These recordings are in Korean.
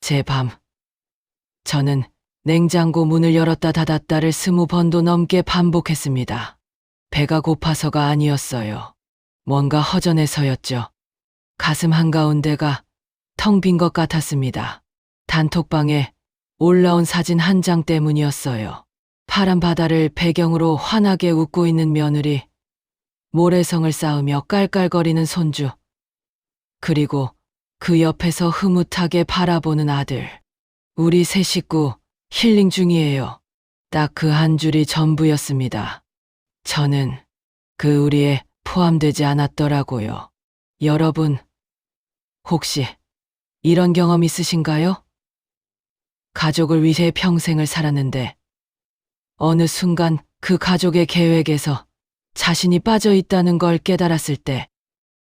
제 밤. 저는 냉장고 문을 열었다 닫았다를 20번도 넘게 반복했습니다. 배가 고파서가 아니었어요. 뭔가 허전해서였죠. 가슴 한가운데가 텅 빈 것 같았습니다. 단톡방에 올라온 사진 한 장 때문이었어요. 파란 바다를 배경으로 환하게 웃고 있는 며느리, 모래성을 쌓으며 깔깔거리는 손주, 그리고 그 옆에서 흐뭇하게 바라보는 아들. 우리 세 식구 힐링 중이에요. 딱 그 한 줄이 전부였습니다. 저는 그 우리에 포함되지 않았더라고요. 여러분, 혹시 이런 경험 있으신가요? 가족을 위해 평생을 살았는데 어느 순간 그 가족의 계획에서 자신이 빠져 있다는 걸 깨달았을 때,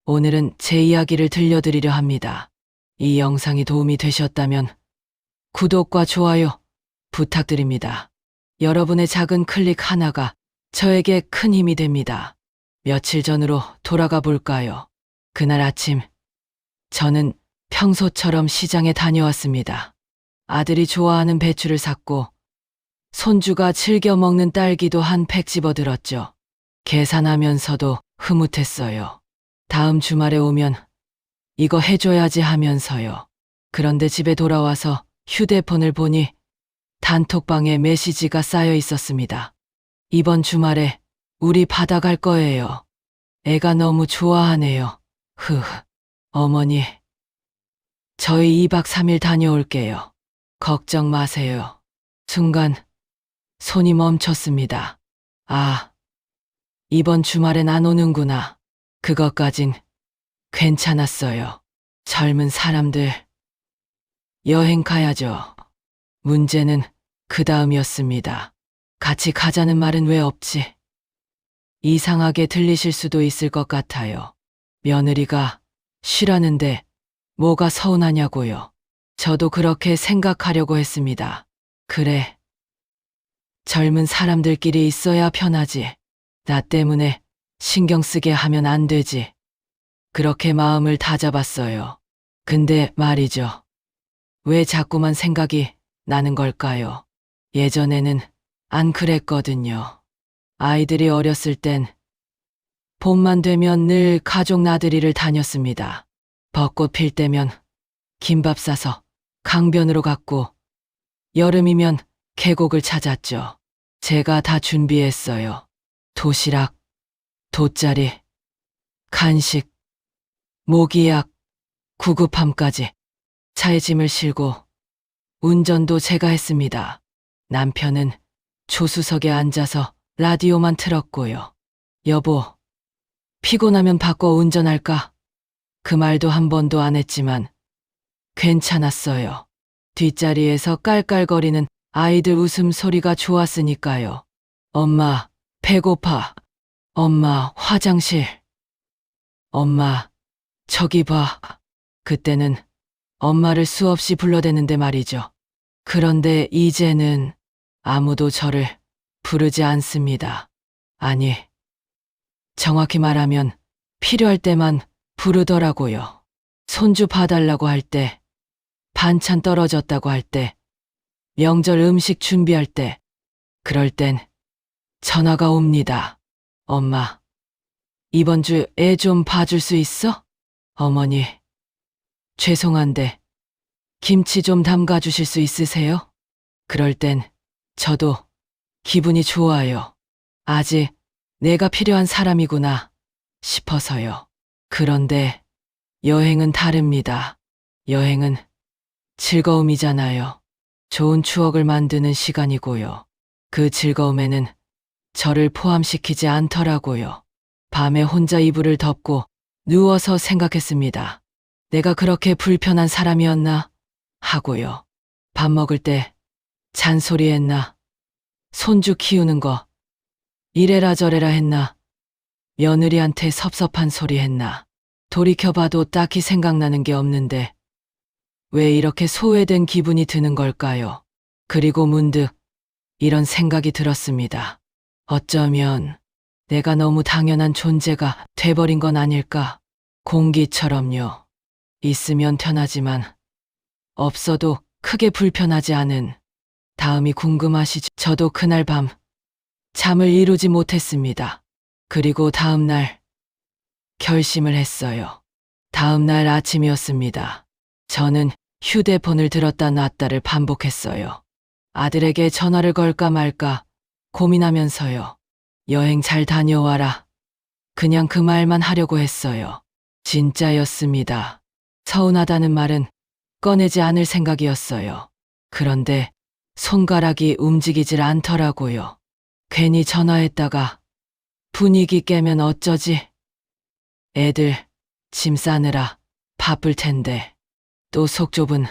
오늘은 제 이야기를 들려드리려 합니다. 이 영상이 도움이 되셨다면 구독과 좋아요 부탁드립니다. 여러분의 작은 클릭 하나가 저에게 큰 힘이 됩니다. 며칠 전으로 돌아가 볼까요? 그날 아침, 저는 평소처럼 시장에 다녀왔습니다. 아들이 좋아하는 배추를 샀고 손주가 즐겨 먹는 딸기도 한 팩 집어들었죠. 계산하면서도 흐뭇했어요. 다음 주말에 오면 이거 해줘야지 하면서요. 그런데 집에 돌아와서 휴대폰을 보니 단톡방에 메시지가 쌓여 있었습니다. 이번 주말에 우리 바다 갈 거예요. 애가 너무 좋아하네요. 어머니, 저희 2박 3일 다녀올게요. 걱정 마세요. 순간 손이 멈췄습니다. 아, 이번 주말엔 안 오는구나. 그것까진 괜찮았어요. 젊은 사람들, 여행 가야죠. 문제는 그 다음이었습니다. 같이 가자는 말은 왜 없지? 이상하게 들리실 수도 있을 것 같아요. 며느리가 쉬라는데 뭐가 서운하냐고요. 저도 그렇게 생각하려고 했습니다. 그래, 젊은 사람들끼리 있어야 편하지. 나 때문에 신경 쓰게 하면 안 되지. 그렇게 마음을 다잡았어요. 근데 말이죠. 왜 자꾸만 생각이 나는 걸까요? 예전에는 안 그랬거든요. 아이들이 어렸을 땐 봄만 되면 늘 가족 나들이를 다녔습니다. 벚꽃 필 때면 김밥 싸서 강변으로 갔고, 여름이면 계곡을 찾았죠. 제가 다 준비했어요. 도시락, 돗자리, 간식, 모기약, 구급함까지. 차에 짐을 실고 운전도 제가 했습니다. 남편은 조수석에 앉아서 라디오만 틀었고요. 여보, 피곤하면 바꿔 운전할까? 그 말도 한 번도 안 했지만 괜찮았어요. 뒷자리에서 깔깔거리는 아이들 웃음소리가 좋았으니까요. 엄마, 배고파. 엄마, 화장실. 엄마, 저기 봐. 그때는 엄마를 수없이 불러대는데 말이죠. 그런데 이제는 아무도 저를 부르지 않습니다. 아니, 정확히 말하면 필요할 때만 부르더라고요. 손주 봐달라고 할 때, 반찬 떨어졌다고 할 때, 명절 음식 준비할 때, 그럴 땐 전화가 옵니다. 엄마, 이번 주 애 좀 봐줄 수 있어? 어머니, 죄송한데 김치 좀 담가 주실 수 있으세요? 그럴 땐 저도 기분이 좋아요. 아직 내가 필요한 사람이구나 싶어서요. 그런데 여행은 다릅니다. 여행은 즐거움이잖아요. 좋은 추억을 만드는 시간이고요. 그 즐거움에는 저를 포함시키지 않더라고요. 밤에 혼자 이불을 덮고 누워서 생각했습니다. 내가 그렇게 불편한 사람이었나 하고요. 밥 먹을 때 잔소리했나? 손주 키우는 거 이래라 저래라 했나? 며느리한테 섭섭한 소리 했나? 돌이켜봐도 딱히 생각나는 게 없는데 왜 이렇게 소외된 기분이 드는 걸까요? 그리고 문득 이런 생각이 들었습니다. 어쩌면 내가 너무 당연한 존재가 돼버린 건 아닐까? 공기처럼요. 있으면 편하지만 없어도 크게 불편하지 않은 다음이 궁금하시죠? 저도 그날 밤 잠을 이루지 못했습니다. 그리고 다음 날 결심을 했어요. 다음 날 아침이었습니다. 저는 휴대폰을 들었다 놨다를 반복했어요. 아들에게 전화를 걸까 말까 고민하면서요. 여행 잘 다녀와라. 그냥 그 말만 하려고 했어요. 진짜였습니다. 서운하다는 말은 꺼내지 않을 생각이었어요. 그런데 손가락이 움직이질 않더라고요. 괜히 전화했다가 분위기 깨면 어쩌지? 애들 짐 싸느라 바쁠 텐데 또 속 좁은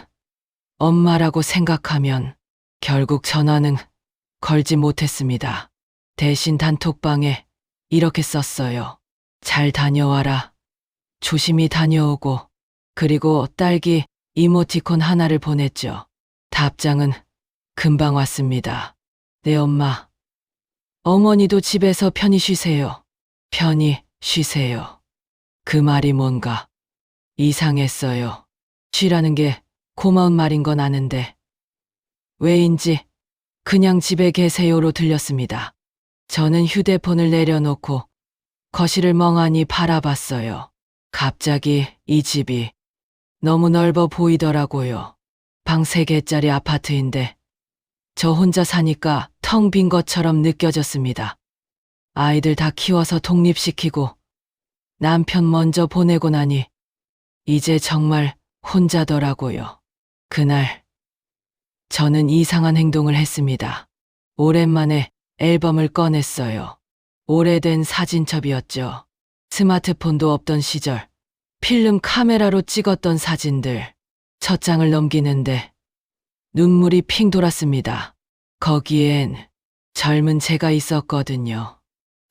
엄마라고 생각하면 결국 전화는 걸지 못했습니다. 대신 단톡방에 이렇게 썼어요. 잘 다녀와라. 조심히 다녀오고. 그리고 딸기 이모티콘 하나를 보냈죠. 답장은 금방 왔습니다. 네 엄마. 어머니도 집에서 편히 쉬세요. 편히 쉬세요. 그 말이 뭔가 이상했어요. 쉬라는 게 고마운 말인 건 아는데 왜인지 그냥 집에 계세요로 들렸습니다. 저는 휴대폰을 내려놓고 거실을 멍하니 바라봤어요. 갑자기 이 집이 너무 넓어 보이더라고요. 방 3개짜리 아파트인데 저 혼자 사니까 텅 빈 것처럼 느껴졌습니다. 아이들 다 키워서 독립시키고 남편 먼저 보내고 나니 이제 정말 혼자더라고요. 그날 저는 이상한 행동을 했습니다. 오랜만에 앨범을 꺼냈어요. 오래된 사진첩이었죠. 스마트폰도 없던 시절 필름 카메라로 찍었던 사진들. 첫 장을 넘기는데 눈물이 핑 돌았습니다. 거기엔 젊은 제가 있었거든요.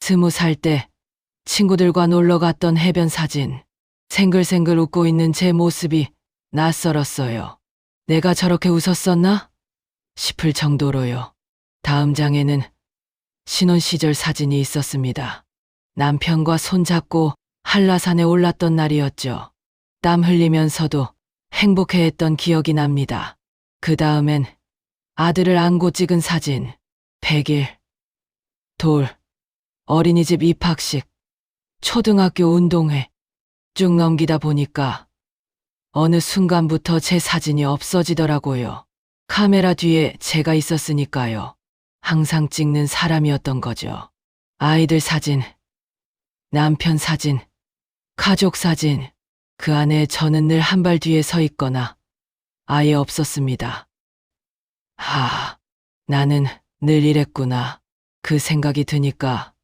20살 때 친구들과 놀러 갔던 해변 사진. 생글생글 웃고 있는 제 모습이 낯설었어요. 내가 저렇게 웃었었나? 싶을 정도로요. 다음 장에는 신혼 시절 사진이 있었습니다. 남편과 손잡고 한라산에 올랐던 날이었죠. 땀 흘리면서도 행복해했던 기억이 납니다. 그 다음엔 아들을 안고 찍은 사진, 100일, 돌, 어린이집 입학식, 초등학교 운동회 쭉 넘기다 보니까 어느 순간부터 제 사진이 없어지더라고요. 카메라 뒤에 제가 있었으니까요. 항상 찍는 사람이었던 거죠. 아이들 사진, 남편 사진, 가족 사진, 그 안에 저는 늘 한 발 뒤에 서 있거나 아예 없었습니다. 나는 늘 이랬구나. 그 생각이 드니까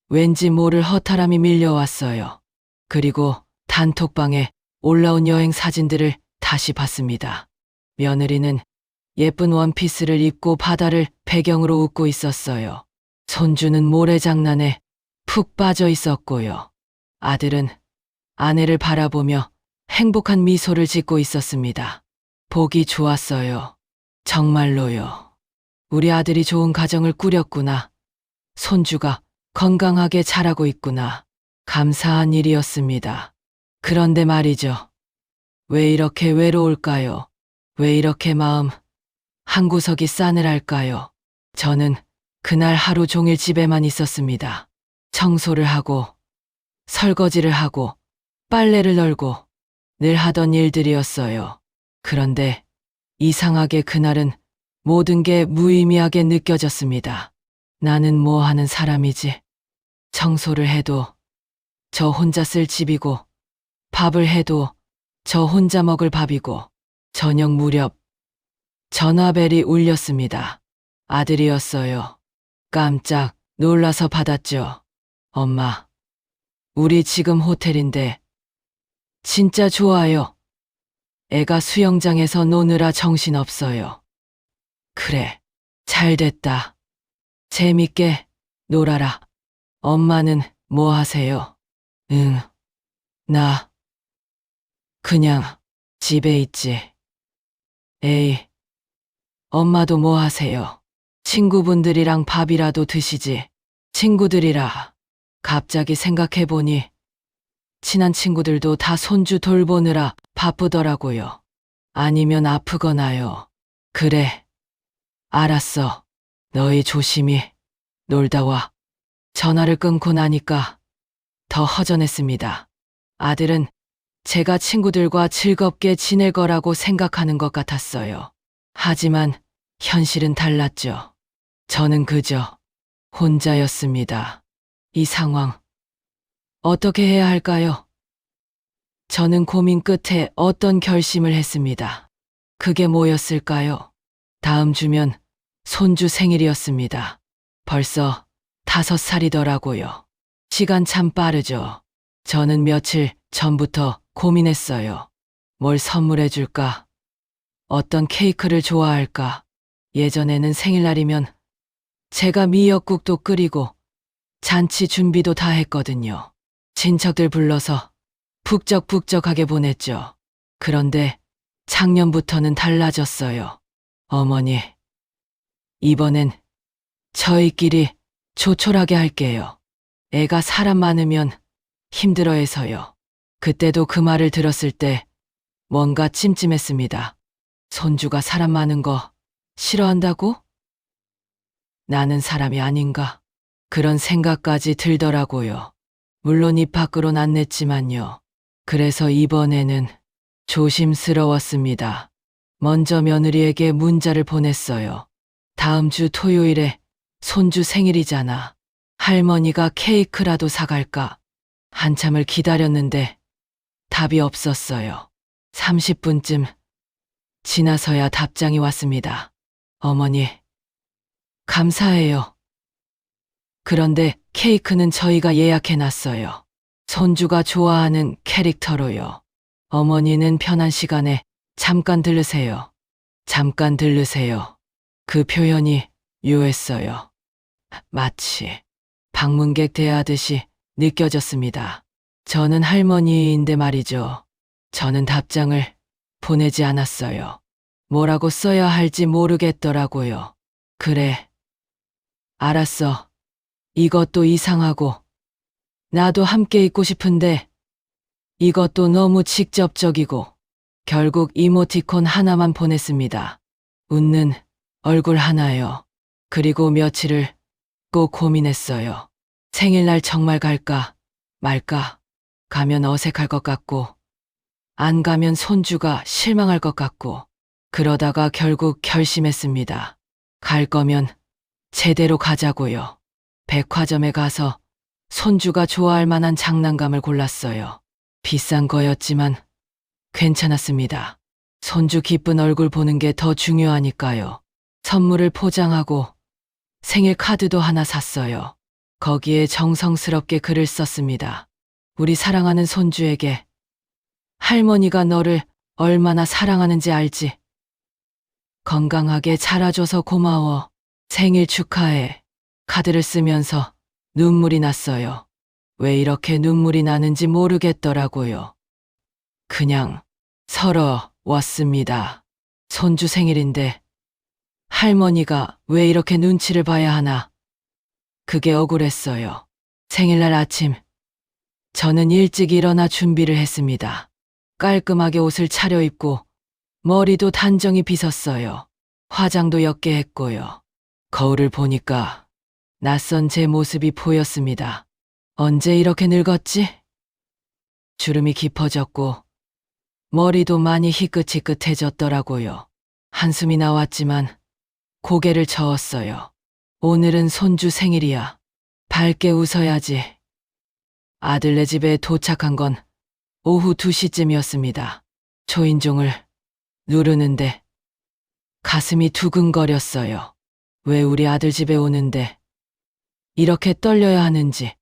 왠지 모를 허탈함이 밀려왔어요. 그리고 단톡방에 올라온 여행 사진들을 다시 봤습니다. 며느리는 예쁜 원피스를 입고 바다를 배경으로 웃고 있었어요. 손주는 모래장난에 푹 빠져 있었고요. 아들은 아내를 바라보며 행복한 미소를 짓고 있었습니다. 보기 좋았어요. 정말로요. 우리 아들이 좋은 가정을 꾸렸구나. 손주가 건강하게 자라고 있구나. 감사한 일이었습니다. 그런데 말이죠. 왜 이렇게 외로울까요? 왜 이렇게 마음 한구석이 싸늘할까요? 저는 그날 하루 종일 집에만 있었습니다. 청소를 하고, 설거지를 하고, 빨래를 널고 늘 하던 일들이었어요. 그런데 이상하게 그날은 모든 게 무의미하게 느껴졌습니다. 나는 뭐 하는 사람이지? 청소를 해도 저 혼자 쓸 집이고, 밥을 해도 저 혼자 먹을 밥이고, 저녁 무렵 전화벨이 울렸습니다. 아들이었어요. 깜짝 놀라서 받았죠. 엄마, 우리 지금 호텔인데 진짜 좋아요. 애가 수영장에서 노느라 정신없어요. 그래, 잘 됐다. 재밌게 놀아라. 엄마는 뭐 하세요? 나 그냥 집에 있지. 에이, 엄마도 뭐 하세요? 친구분들이랑 밥이라도 드시지. 친구들이라 갑자기 생각해보니 친한 친구들도 다 손주 돌보느라 바쁘더라고요. 아니면 아프거나요. 그래. 알았어. 너희 조심히 놀다 와. 전화를 끊고 나니까 더 허전했습니다. 아들은 제가 친구들과 즐겁게 지낼 거라고 생각하는 것 같았어요. 하지만 현실은 달랐죠. 저는 그저 혼자였습니다. 이 상황, 어떻게 해야 할까요? 저는 고민 끝에 어떤 결심을 했습니다. 그게 뭐였을까요? 다음 주면 손주 생일이었습니다. 벌써 5살이더라고요. 시간 참 빠르죠. 저는 며칠 전부터 고민했어요. 뭘 선물해 줄까? 어떤 케이크를 좋아할까? 예전에는 생일날이면 제가 미역국도 끓이고 잔치 준비도 다 했거든요. 친척들 불러서 북적북적하게 보냈죠. 그런데 작년부터는 달라졌어요. 어머니, 이번엔 저희끼리 조촐하게 할게요. 애가 사람 많으면 힘들어해서요. 그때도 그 말을 들었을 때 뭔가 찜찜했습니다. 손주가 사람 많은 거 싫어한다고? 나는 사람이 아닌가? 그런 생각까지 들더라고요. 물론 입 밖으론 안 냈지만요. 그래서 이번에는 조심스러웠습니다. 먼저 며느리에게 문자를 보냈어요. 다음 주 토요일에 손주 생일이잖아. 할머니가 케이크라도 사갈까? 한참을 기다렸는데 답이 없었어요. 30분쯤 지나서야 답장이 왔습니다. 어머니, 감사해요. 그런데 케이크는 저희가 예약해놨어요. 손주가 좋아하는 캐릭터로요. 어머니는 편한 시간에 잠깐 들르세요. 잠깐 들르세요. 그 표현이 묘했어요. 마치 방문객 대하듯이 느껴졌습니다. 저는 할머니인데 말이죠. 저는 답장을 보내지 않았어요. 뭐라고 써야 할지 모르겠더라고요. 그래. 알았어. 이것도 이상하고 나도 함께 있고 싶은데 이것도 너무 직접적이고 결국 이모티콘 하나만 보냈습니다. 웃는 얼굴 하나요. 그리고 며칠을 꼭 고민했어요. 생일날 정말 갈까 말까? 가면 어색할 것 같고 안 가면 손주가 실망할 것 같고 그러다가 결국 결심했습니다. 갈 거면 제대로 가자고요. 백화점에 가서 손주가 좋아할 만한 장난감을 골랐어요. 비싼 거였지만 괜찮았습니다. 손주 기쁜 얼굴 보는 게 더 중요하니까요. 선물을 포장하고 생일 카드도 하나 샀어요. 거기에 정성스럽게 글을 썼습니다. 우리 사랑하는 손주에게 할머니가 너를 얼마나 사랑하는지 알지? 건강하게 자라줘서 고마워. 생일 축하해. 카드를 쓰면서 눈물이 났어요. 왜 이렇게 눈물이 나는지 모르겠더라고요. 그냥 서러웠습니다. 손주 생일인데 할머니가 왜 이렇게 눈치를 봐야 하나? 그게 억울했어요. 생일날 아침, 저는 일찍 일어나 준비를 했습니다. 깔끔하게 옷을 차려입고 머리도 단정히 빗었어요. 화장도 옅게 했고요. 거울을 보니까 낯선 제 모습이 보였습니다. 언제 이렇게 늙었지? 주름이 깊어졌고 머리도 많이 희끗희끗해졌더라고요. 한숨이 나왔지만 고개를 저었어요. 오늘은 손주 생일이야. 밝게 웃어야지. 아들네 집에 도착한 건 오후 2시쯤이었습니다. 초인종을 누르는데 가슴이 두근거렸어요. 왜 우리 아들 집에 오는데 이렇게 떨려야 하는지.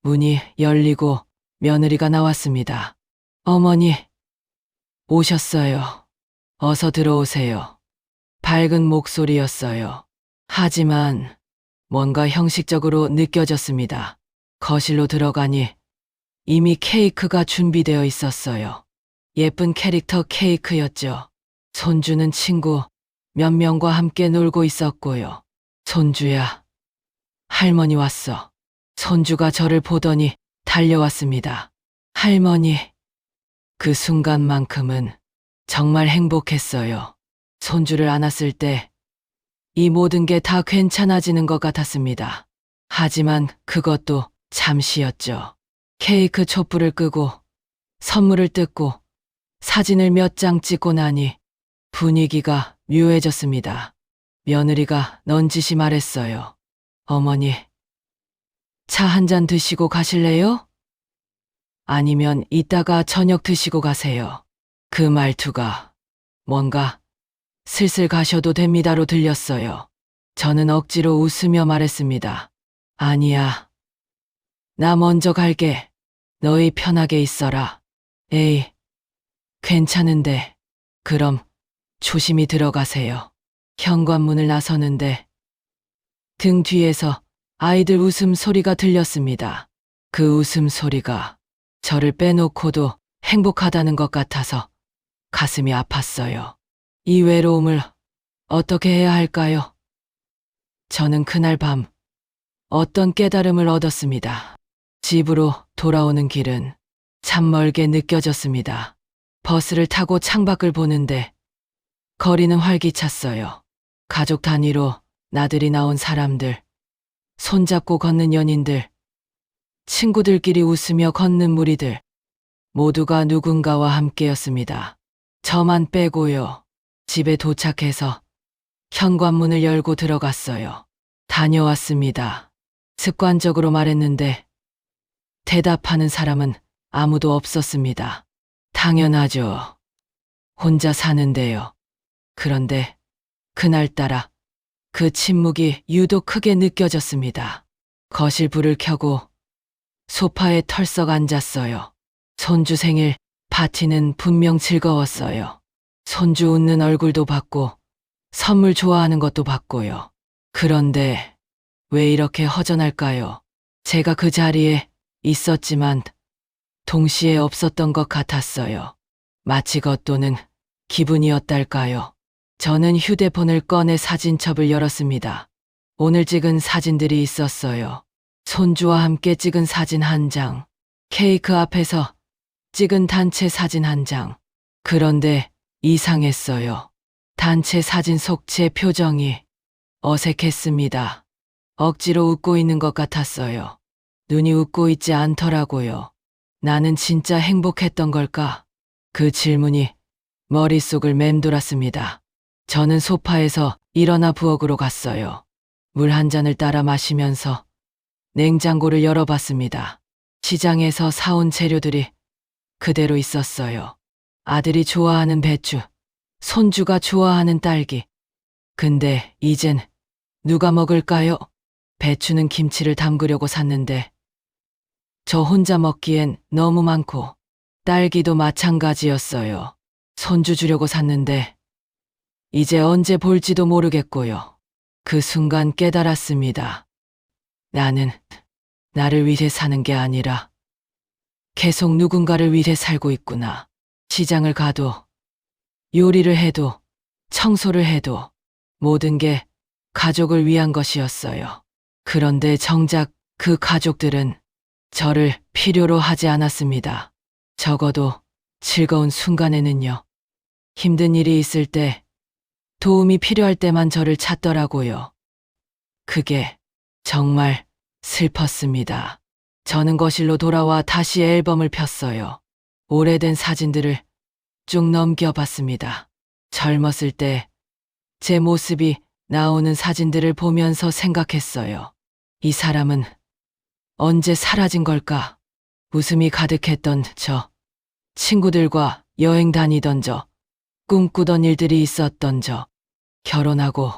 문이 열리고 며느리가 나왔습니다. 어머니, 오셨어요. 어서 들어오세요. 밝은 목소리였어요. 하지만 뭔가 형식적으로 느껴졌습니다. 거실로 들어가니 이미 케이크가 준비되어 있었어요. 예쁜 캐릭터 케이크였죠. 손주는 친구 몇 명과 함께 놀고 있었고요. 손주야, 할머니 왔어. 손주가 저를 보더니 달려왔습니다. 할머니. 그 순간만큼은 정말 행복했어요. 손주를 안았을 때 이 모든 게 다 괜찮아지는 것 같았습니다. 하지만 그것도 잠시였죠. 케이크 촛불을 끄고 선물을 뜯고 사진을 몇 장 찍고 나니 분위기가 묘해졌습니다. 며느리가 넌지시 말했어요. 어머니, 차 한 잔 드시고 가실래요? 아니면 이따가 저녁 드시고 가세요. 그 말투가 뭔가 슬슬 가셔도 됩니다로 들렸어요. 저는 억지로 웃으며 말했습니다. 아니야. 나 먼저 갈게. 너희 편하게 있어라. 에이, 괜찮은데. 그럼 조심히 들어가세요. 현관문을 나서는데 등 뒤에서 아이들 웃음소리가 들렸습니다. 그 웃음소리가 저를 빼놓고도 행복하다는 것 같아서 가슴이 아팠어요. 이 외로움을 어떻게 해야 할까요? 저는 그날 밤 어떤 깨달음을 얻었습니다. 집으로 돌아오는 길은 참 멀게 느껴졌습니다. 버스를 타고 창밖을 보는데 거리는 활기찼어요. 가족 단위로 나들이 나온 사람들, 손잡고 걷는 연인들, 친구들끼리 웃으며 걷는 무리들, 모두가 누군가와 함께였습니다. 저만 빼고요. 집에 도착해서 현관문을 열고 들어갔어요. 다녀왔습니다. 습관적으로 말했는데 대답하는 사람은 아무도 없었습니다. 당연하죠. 혼자 사는데요. 그런데 그날따라 그 침묵이 유독 크게 느껴졌습니다. 거실 불을 켜고 소파에 털썩 앉았어요. 손주 생일 파티는 분명 즐거웠어요. 손주 웃는 얼굴도 봤고 선물 좋아하는 것도 봤고요. 그런데 왜 이렇게 허전할까요? 제가 그 자리에 있었지만 동시에 없었던 것 같았어요. 마치 겉도는 기분이었달까요? 저는 휴대폰을 꺼내 사진첩을 열었습니다. 오늘 찍은 사진들이 있었어요. 손주와 함께 찍은 사진 한 장, 케이크 앞에서 찍은 단체 사진 한 장. 그런데 이상했어요. 단체 사진 속 제 표정이 어색했습니다. 억지로 웃고 있는 것 같았어요. 눈이 웃고 있지 않더라고요. 나는 진짜 행복했던 걸까? 그 질문이 머릿속을 맴돌았습니다. 저는 소파에서 일어나 부엌으로 갔어요. 물 한 잔을 따라 마시면서 냉장고를 열어봤습니다. 시장에서 사온 재료들이 그대로 있었어요. 아들이 좋아하는 배추, 손주가 좋아하는 딸기. 근데 이젠 누가 먹을까요? 배추는 김치를 담그려고 샀는데 저 혼자 먹기엔 너무 많고 딸기도 마찬가지였어요. 손주 주려고 샀는데 이제 언제 볼지도 모르겠고요. 그 순간 깨달았습니다. 나는 나를 위해 사는 게 아니라 계속 누군가를 위해 살고 있구나. 시장을 가도 요리를 해도 청소를 해도 모든 게 가족을 위한 것이었어요. 그런데 정작 그 가족들은 저를 필요로 하지 않았습니다. 적어도 즐거운 순간에는요. 힘든 일이 있을 때, 도움이 필요할 때만 저를 찾더라고요. 그게 정말 슬펐습니다. 저는 거실로 돌아와 다시 앨범을 폈어요. 오래된 사진들을 쭉 넘겨봤습니다. 젊었을 때 제 모습이 나오는 사진들을 보면서 생각했어요. 이 사람은 언제 사라진 걸까? 웃음이 가득했던 저, 친구들과 여행 다니던 저, 꿈꾸던 일들이 있었던 저, 결혼하고,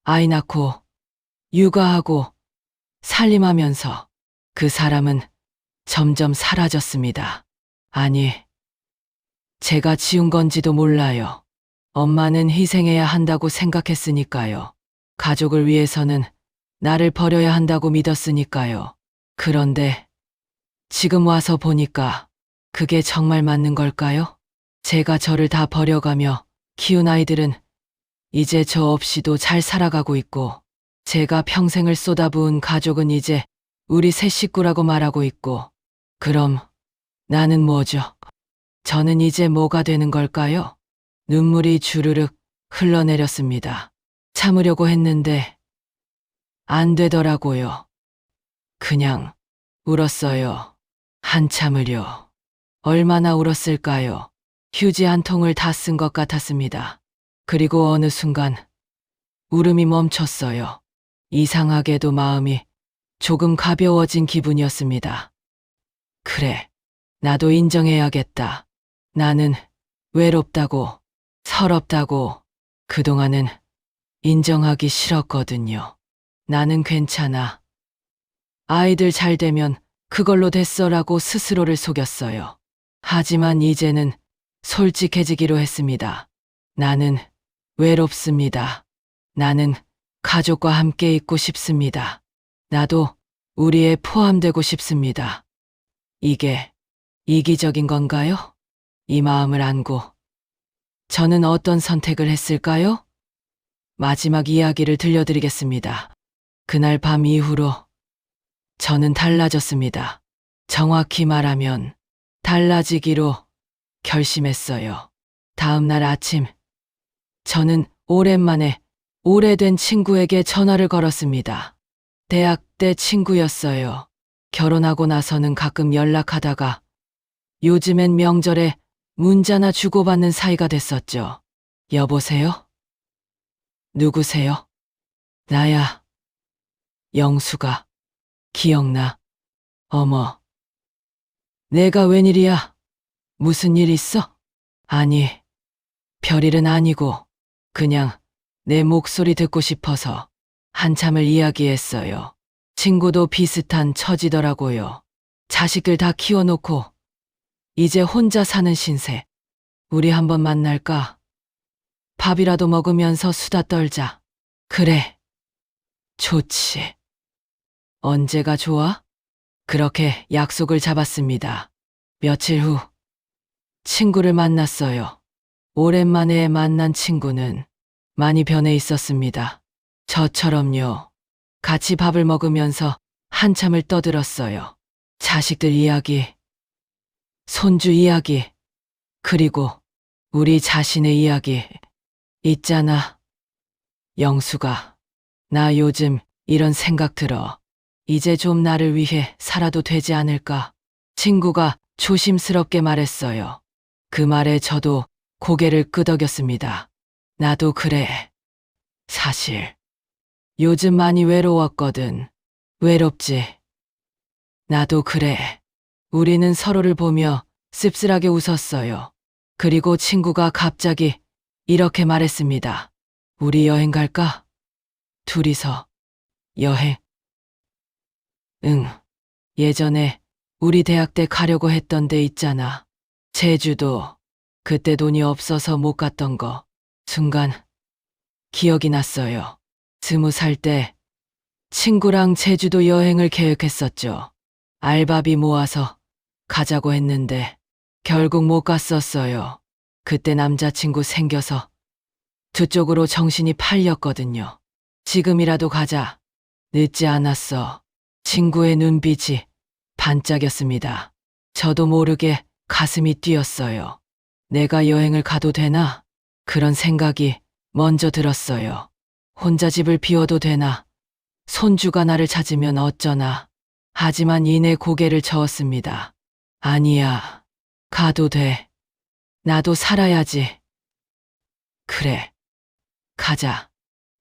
아이 낳고, 육아하고, 살림하면서 그 사람은 점점 사라졌습니다. 아니, 제가 지운 건지도 몰라요. 엄마는 희생해야 한다고 생각했으니까요. 가족을 위해서는 나를 버려야 한다고 믿었으니까요. 그런데 지금 와서 보니까 그게 정말 맞는 걸까요? 제가 저를 다 버려가며 키운 아이들은 이제 저 없이도 잘 살아가고 있고, 제가 평생을 쏟아부은 가족은 이제 우리 새 식구라고 말하고 있고, 그럼 나는 뭐죠? 저는 이제 뭐가 되는 걸까요? 눈물이 주르륵 흘러내렸습니다. 참으려고 했는데 안 되더라고요. 그냥 울었어요. 한참을요. 얼마나 울었을까요? 휴지 한 통을 다 쓴 것 같았습니다. 그리고 어느 순간 울음이 멈췄어요. 이상하게도 마음이 조금 가벼워진 기분이었습니다. 그래, 나도 인정해야겠다. 나는 외롭다고, 서럽다고 그동안은 인정하기 싫었거든요. 나는 괜찮아. 아이들 잘 되면 그걸로 됐어라고 스스로를 속였어요. 하지만 이제는 솔직해지기로 했습니다. 나는 외롭습니다. 나는 가족과 함께 있고 싶습니다. 나도 우리에 포함되고 싶습니다. 이게 이기적인 건가요? 이 마음을 안고 저는 어떤 선택을 했을까요? 마지막 이야기를 들려드리겠습니다. 그날 밤 이후로 저는 달라졌습니다. 정확히 말하면 달라지기로 결심했어요. 다음 날 아침, 저는 오랜만에 오래된 친구에게 전화를 걸었습니다. 대학 때 친구였어요. 결혼하고 나서는 가끔 연락하다가 요즘엔 명절에 문자나 주고받는 사이가 됐었죠. 여보세요? 누구세요? 나야. 영수가. 기억나. 어머. 내가 웬일이야? 무슨 일 있어? 아니, 별일은 아니고 그냥 내 목소리 듣고 싶어서 한참을 이야기했어요. 친구도 비슷한 처지더라고요. 자식들 다 키워놓고 이제 혼자 사는 신세. 우리 한번 만날까? 밥이라도 먹으면서 수다 떨자. 그래. 좋지. 언제가 좋아? 그렇게 약속을 잡았습니다. 며칠 후 친구를 만났어요. 오랜만에 만난 친구는 많이 변해 있었습니다. 저처럼요. 같이 밥을 먹으면서 한참을 떠들었어요. 자식들 이야기, 손주 이야기, 그리고 우리 자신의 이야기. 있잖아. 영수가, 나 요즘 이런 생각 들어. 이제 좀 나를 위해 살아도 되지 않을까? 친구가 조심스럽게 말했어요. 그 말에 저도 고개를 끄덕였습니다. 나도 그래. 사실 요즘 많이 외로웠거든. 외롭지? 나도 그래. 우리는 서로를 보며 씁쓸하게 웃었어요. 그리고 친구가 갑자기 이렇게 말했습니다. 우리 여행 갈까? 둘이서. 여행? 응. 예전에 우리 대학 때 가려고 했던 데 있잖아. 제주도. 그때 돈이 없어서 못 갔던 거. 순간 기억이 났어요. 20살 때 친구랑 제주도 여행을 계획했었죠. 알바비 모아서 가자고 했는데 결국 못 갔었어요. 그때 남자친구 생겨서 두 쪽으로 정신이 팔렸거든요. 지금이라도 가자. 늦지 않았어. 친구의 눈빛이 반짝였습니다. 저도 모르게 가슴이 뛰었어요. 내가 여행을 가도 되나? 그런 생각이 먼저 들었어요. 혼자 집을 비워도 되나? 손주가 나를 찾으면 어쩌나? 하지만 이내 고개를 저었습니다. 아니야. 가도 돼. 나도 살아야지. 그래. 가자.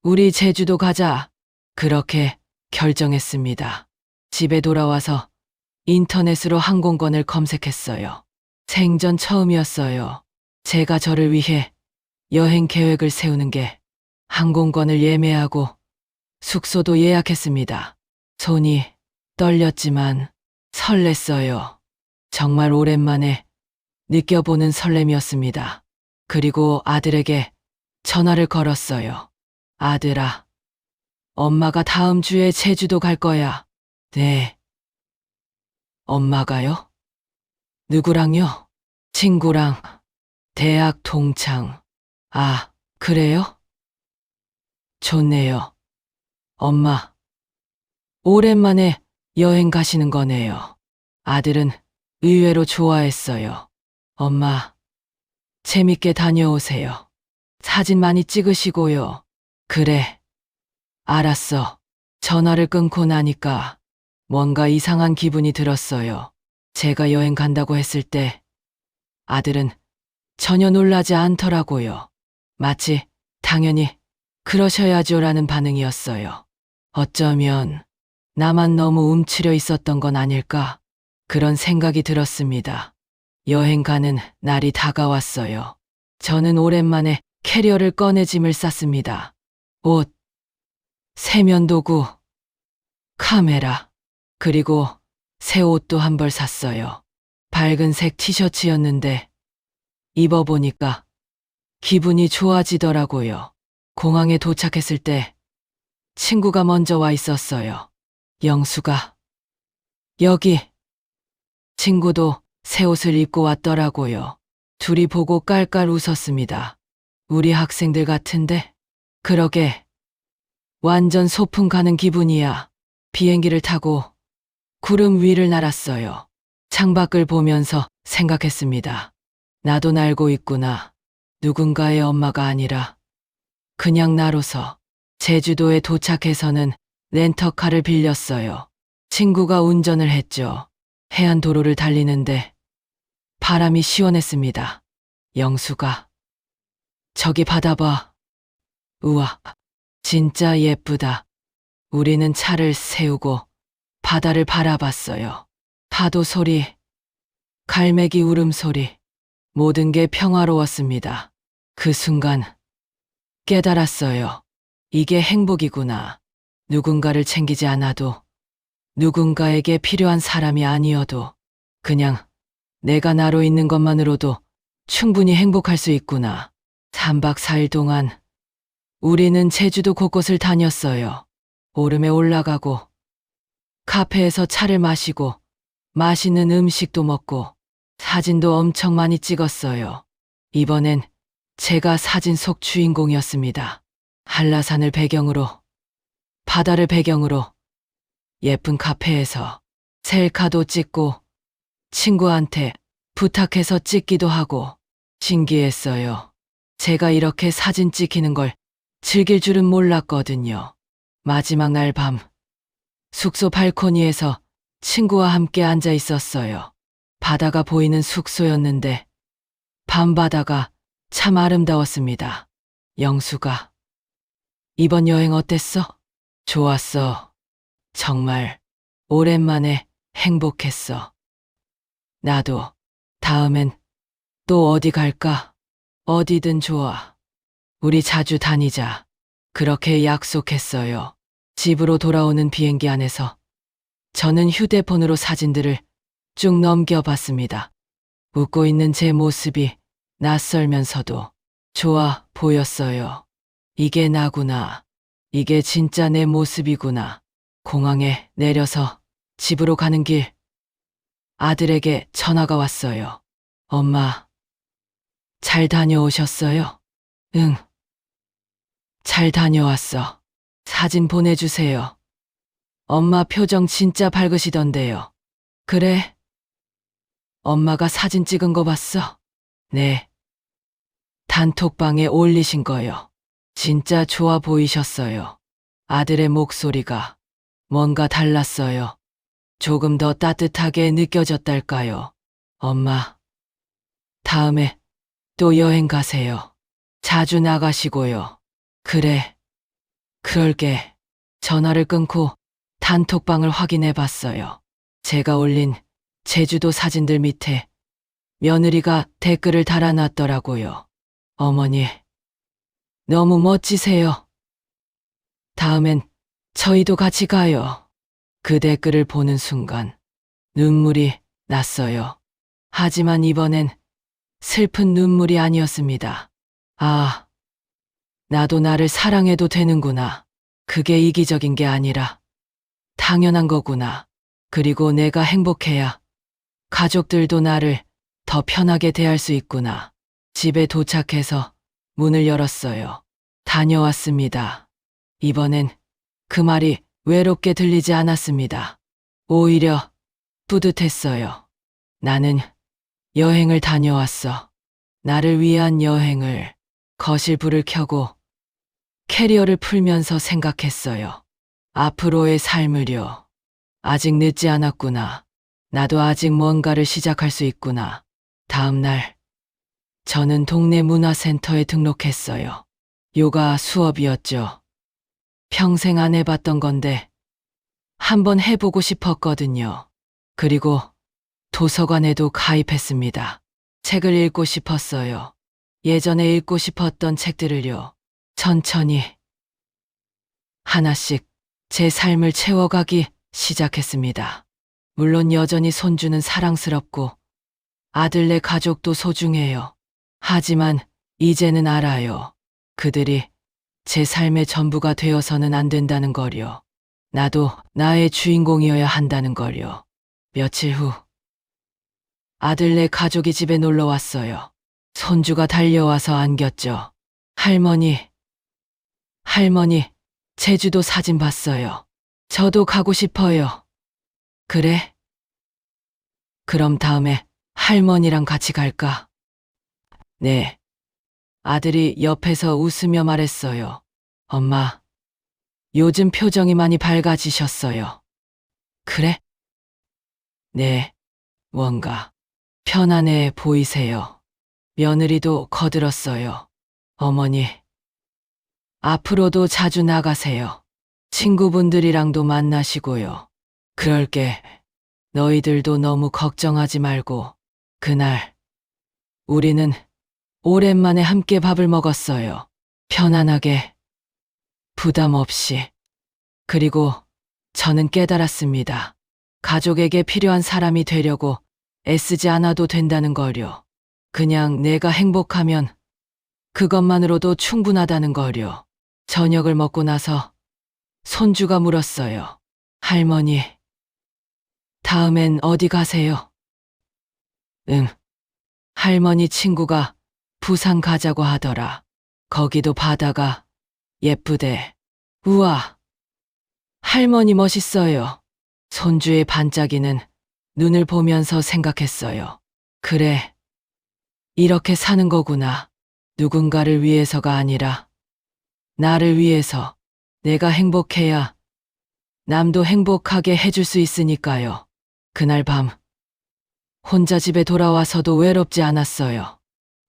우리 제주도 가자. 그렇게 결정했습니다. 집에 돌아와서 인터넷으로 항공권을 검색했어요. 생전 처음이었어요. 제가 저를 위해 여행 계획을 세우는 게. 항공권을 예매하고 숙소도 예약했습니다. 손이 떨렸지만 설렜어요. 정말 오랜만에 느껴보는 설렘이었습니다. 그리고 아들에게 전화를 걸었어요. 아들아, 엄마가 다음 주에 제주도 갈 거야. 네. 엄마가요? 누구랑요? 친구랑. 대학 동창. 아, 그래요? 좋네요. 엄마, 오랜만에 여행 가시는 거네요. 아들은 의외로 좋아했어요. 엄마, 재밌게 다녀오세요. 사진 많이 찍으시고요. 그래, 알았어. 전화를 끊고 나니까 뭔가 이상한 기분이 들었어요. 제가 여행 간다고 했을 때 아들은 전혀 놀라지 않더라고요. 마치 당연히 그러셔야죠라는 반응이었어요. 어쩌면 나만 너무 움츠려 있었던 건 아닐까? 그런 생각이 들었습니다. 여행 가는 날이 다가왔어요. 저는 오랜만에 캐리어를 꺼내 짐을 쌌습니다. 옷, 세면도구, 카메라, 그리고 새 옷도 한 벌 샀어요. 밝은색 티셔츠였는데 입어보니까 기분이 좋아지더라고요. 공항에 도착했을 때 친구가 먼저 와 있었어요. 영수가 여기. 친구도 새 옷을 입고 왔더라고요. 둘이 보고 깔깔 웃었습니다. 우리 학생들 같은데? 그러게. 완전 소풍 가는 기분이야. 비행기를 타고 구름 위를 날았어요. 창밖을 보면서 생각했습니다. 나도 날고 있구나. 누군가의 엄마가 아니라 그냥 나로서. 제주도에 도착해서는 렌터카를 빌렸어요. 친구가 운전을 했죠. 해안도로를 달리는데 바람이 시원했습니다. 영수가 저기 바다 봐. 우와, 진짜 예쁘다. 우리는 차를 세우고 바다를 바라봤어요. 파도 소리, 갈매기 울음소리, 모든 게 평화로웠습니다. 그 순간 깨달았어요. 이게 행복이구나. 누군가를 챙기지 않아도, 누군가에게 필요한 사람이 아니어도, 그냥 내가 나로 있는 것만으로도 충분히 행복할 수 있구나. 3박 4일 동안 우리는 제주도 곳곳을 다녔어요. 오름에 올라가고, 카페에서 차를 마시고, 맛있는 음식도 먹고, 사진도 엄청 많이 찍었어요. 이번엔 제가 사진 속 주인공이었습니다. 한라산을 배경으로, 바다를 배경으로, 예쁜 카페에서 셀카도 찍고, 친구한테 부탁해서 찍기도 하고, 신기했어요. 제가 이렇게 사진 찍히는 걸 즐길 줄은 몰랐거든요. 마지막 날 밤, 숙소 발코니에서 친구와 함께 앉아 있었어요. 바다가 보이는 숙소였는데, 밤바다가 참 아름다웠습니다. 영수가, 이번 여행 어땠어? 좋았어. 정말 오랜만에 행복했어. 나도. 다음엔 또 어디 갈까? 어디든 좋아. 우리 자주 다니자. 그렇게 약속했어요. 집으로 돌아오는 비행기 안에서 저는 휴대폰으로 사진들을 쭉 넘겨봤습니다. 웃고 있는 제 모습이 낯설면서도 좋아 보였어요. 이게 나구나. 이게 진짜 내 모습이구나. 공항에 내려서 집으로 가는 길, 아들에게 전화가 왔어요. 엄마, 잘 다녀오셨어요? 응, 잘 다녀왔어. 사진 보내주세요. 엄마 표정 진짜 밝으시던데요. 그래? 엄마가 사진 찍은 거 봤어? 네. 단톡방에 올리신 거요. 진짜 좋아 보이셨어요. 아들의 목소리가 뭔가 달랐어요. 조금 더 따뜻하게 느껴졌달까요? 엄마, 다음에 또 여행 가세요. 자주 나가시고요. 그래, 그럴게. 전화를 끊고 단톡방을 확인해 봤어요. 제가 올린 제주도 사진들 밑에 며느리가 댓글을 달아놨더라고요. 어머니, 너무 멋지세요. 다음엔 저희도 같이 가요. 그 댓글을 보는 순간 눈물이 났어요. 하지만 이번엔 슬픈 눈물이 아니었습니다. 아, 나도 나를 사랑해도 되는구나. 그게 이기적인 게 아니라 당연한 거구나. 그리고 내가 행복해야 가족들도 나를 더 편하게 대할 수 있구나. 집에 도착해서 문을 열었어요. 다녀왔습니다. 이번엔 그 말이 외롭게 들리지 않았습니다. 오히려 뿌듯했어요. 나는 여행을 다녀왔어. 나를 위한 여행을. 거실 불을 켜고 캐리어를 풀면서 생각했어요. 앞으로의 삶을요. 아직 늦지 않았구나. 나도 아직 뭔가를 시작할 수 있구나. 다음 날, 저는 동네 문화센터에 등록했어요. 요가 수업이었죠. 평생 안 해봤던 건데, 한번 해보고 싶었거든요. 그리고 도서관에도 가입했습니다. 책을 읽고 싶었어요. 예전에 읽고 싶었던 책들을요. 천천히 하나씩 제 삶을 채워가기 시작했습니다. 물론 여전히 손주는 사랑스럽고 아들네 가족도 소중해요. 하지만 이제는 알아요. 그들이 제 삶의 전부가 되어서는 안 된다는 걸요. 나도 나의 주인공이어야 한다는 걸요. 며칠 후 아들네 가족이 집에 놀러 왔어요. 손주가 달려와서 안겼죠. 할머니, 제주도 사진 봤어요. 저도 가고 싶어요. 그래? 그럼 다음에 할머니랑 같이 갈까? 네. 아들이 옆에서 웃으며 말했어요. 엄마, 요즘 표정이 많이 밝아지셨어요. 그래? 네. 뭔가 편안해 보이세요. 며느리도 거들었어요. 어머니, 앞으로도 자주 나가세요. 친구분들이랑도 만나시고요. 그럴게. 너희들도 너무 걱정하지 말고. 그날, 우리는 오랜만에 함께 밥을 먹었어요. 편안하게, 부담 없이. 그리고 저는 깨달았습니다. 가족에게 필요한 사람이 되려고 애쓰지 않아도 된다는 걸요. 그냥 내가 행복하면 그것만으로도 충분하다는 걸요. 저녁을 먹고 나서 손주가 물었어요. 할머니, 다음엔 어디 가세요? 응. 할머니 친구가 부산 가자고 하더라. 거기도 바다가 예쁘대. 우와, 할머니 멋있어요. 손주의 반짝이는 눈을 보면서 생각했어요. 그래, 이렇게 사는 거구나. 누군가를 위해서가 아니라 나를 위해서. 내가 행복해야 남도 행복하게 해줄 수 있으니까요. 그날 밤 혼자 집에 돌아와서도 외롭지 않았어요.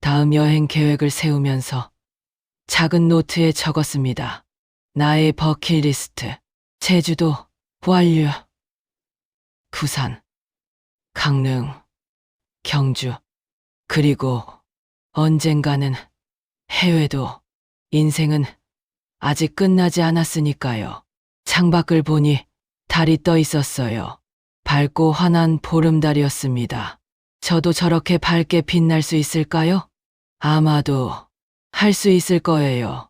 다음 여행 계획을 세우면서 작은 노트에 적었습니다. 나의 버킷리스트. 제주도, 완류, 부산, 강릉, 경주, 그리고 언젠가는 해외도. 인생은 아직 끝나지 않았으니까요. 창밖을 보니 달이 떠 있었어요. 밝고 환한 보름달이었습니다. 저도 저렇게 밝게 빛날 수 있을까요? 아마도 할 수 있을 거예요.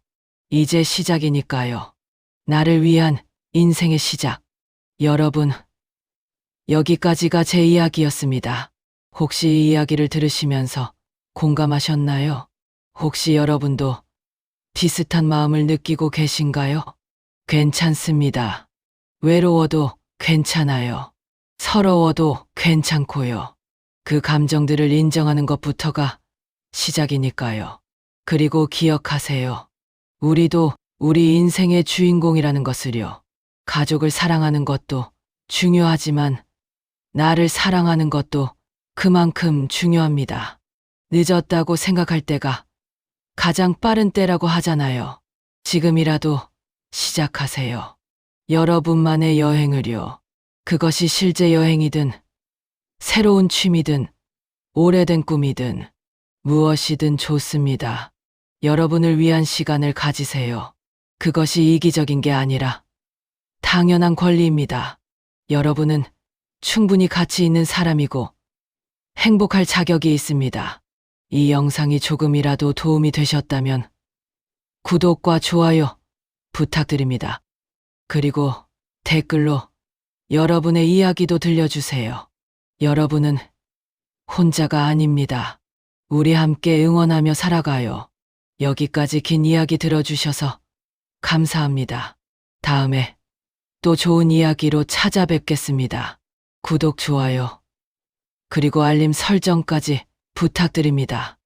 이제 시작이니까요. 나를 위한 인생의 시작. 여러분, 여기까지가 제 이야기였습니다. 혹시 이 이야기를 들으시면서 공감하셨나요? 혹시 여러분도 비슷한 마음을 느끼고 계신가요? 괜찮습니다. 외로워도 괜찮아요. 서러워도 괜찮고요. 그 감정들을 인정하는 것부터가 시작이니까요. 그리고 기억하세요. 우리도 우리 인생의 주인공이라는 것을요. 가족을 사랑하는 것도 중요하지만 나를 사랑하는 것도 그만큼 중요합니다. 늦었다고 생각할 때가 가장 빠른 때라고 하잖아요. 지금이라도 시작하세요. 여러분만의 여행을요. 그것이 실제 여행이든 새로운 취미든 오래된 꿈이든 무엇이든 좋습니다. 여러분을 위한 시간을 가지세요. 그것이 이기적인 게 아니라 당연한 권리입니다. 여러분은 충분히 가치 있는 사람이고 행복할 자격이 있습니다. 이 영상이 조금이라도 도움이 되셨다면 구독과 좋아요 부탁드립니다. 그리고 댓글로 여러분의 이야기도 들려주세요. 여러분은 혼자가 아닙니다. 우리 함께 응원하며 살아가요. 여기까지 긴 이야기 들어주셔서 감사합니다. 다음에 또 좋은 이야기로 찾아뵙겠습니다. 구독, 좋아요. 그리고 알림 설정까지 부탁드립니다.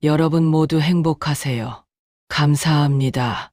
여러분 모두 행복하세요. 감사합니다.